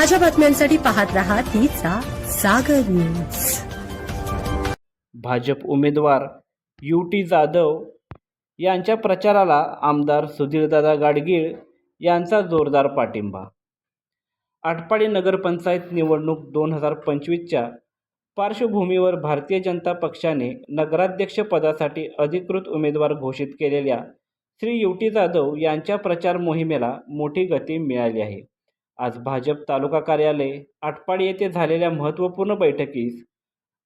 ताज्या बातम्यांसाठी पाहत रहा तिचा सागर न्यूज। भाजप उमेदवार युटी जाधव यांच्या प्रचाराला आमदार सुधीरदादा गाडगीळ यांचा जोरदार पाठिंबा। आटपाडी नगरपंचायत निवडणूक 2025च्या पार्श्वभूमीवर भारतीय जनता पक्षाने नगराध्यक्ष पदासाठी अधिकृत उमेदवार घोषित केलेल्या श्री युटी जाधव यांच्या प्रचार मोहिमेला मोठी गती मिळाली आहे। आज भाजप तालुका कार्यालय आटपाडी येथे झालेल्या महत्त्वपूर्ण बैठकीस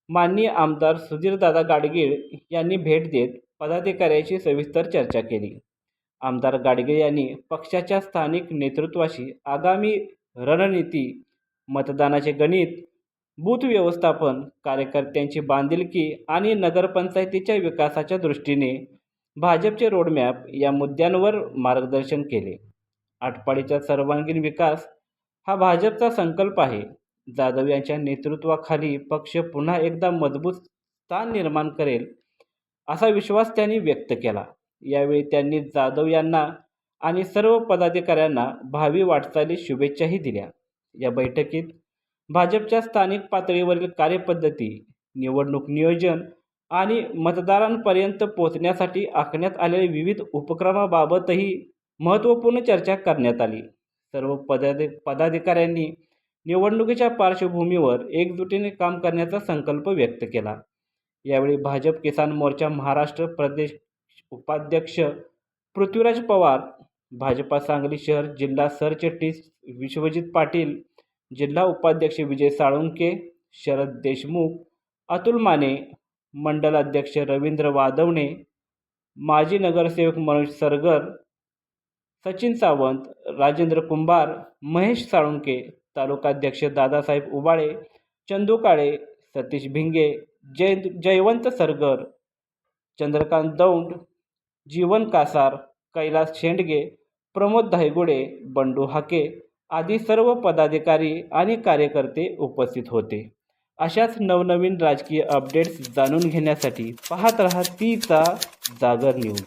माननीय आमदार सुधीरदादा गाडगीळ यांनी भेट देत पदाधिकाऱ्यांशी सविस्तर चर्चा केली। आमदार गाडगीळ यांनी पक्षाच्या स्थानिक नेतृत्वाशी आगामी रणनीती, मतदानाचे गणित, बूथ व्यवस्थापन, कार्यकर्त्यांची बांधिलकी आणि नगरपंचायतीच्या विकासाच्या दृष्टीने भाजपचे रोडमॅप या मुद्द्यांवर मार्गदर्शन केले। आटपाडीचा सर्वांगीण विकास हा भाजपचा संकल्प आहे। जाधव यांच्या नेतृत्वाखाली पक्ष पुन्हा एकदा मजबूत स्थान निर्माण करेल असा विश्वास त्यांनी व्यक्त केला। यावेळी त्यांनी जाधव यांना आणि सर्व पदाधिकाऱ्यांना भावी वाटचालीस शुभेच्छाही दिल्या। या बैठकीत भाजपच्या स्थानिक पातळीवरील कार्यपद्धती, निवडणूक नियोजन आणि मतदारांपर्यंत पोहोचण्यासाठी आखण्यात आलेल्या विविध उपक्रमाबाबतही महत्त्वपूर्ण चर्चा करण्यात आली। सर्व पदाधिकाऱ्यांनी निवडणुकीच्या पार्श्वभूमीवर एकजुटीने काम करण्याचा संकल्प व्यक्त केला। यावेळी भाजप किसान मोर्चा महाराष्ट्र प्रदेश उपाध्यक्ष पृथ्वीराज पवार, भाजपा सांगली शहर जिल्हा सरचिटणीस विश्वजित पाटील, जिल्हा उपाध्यक्ष विजय साळुंके, शरद देशमुख, अतुल माने, मंडल अध्यक्ष रवींद्र वादवणे, माजी नगरसेवक मनोज सरगर, सचिन सावंत, राजेंद्र कुंभार, महेश साळुंके, तालुकाध्यक्ष दादासाहेब उबाळे, चंदू काळे, सतीश भिंगे, जयवंत सरगर, चंद्रकांत दौंड, जीवन कासार, कैलास शेंडगे, प्रमोद धायगुडे, बंडू हाके आदी सर्व पदाधिकारी आणि कार्यकर्ते उपस्थित होते। अशाच नवनवीन राजकीय अपडेट्स जाणून घेण्यासाठी पाहत रहा तिचा जागर न्यूज।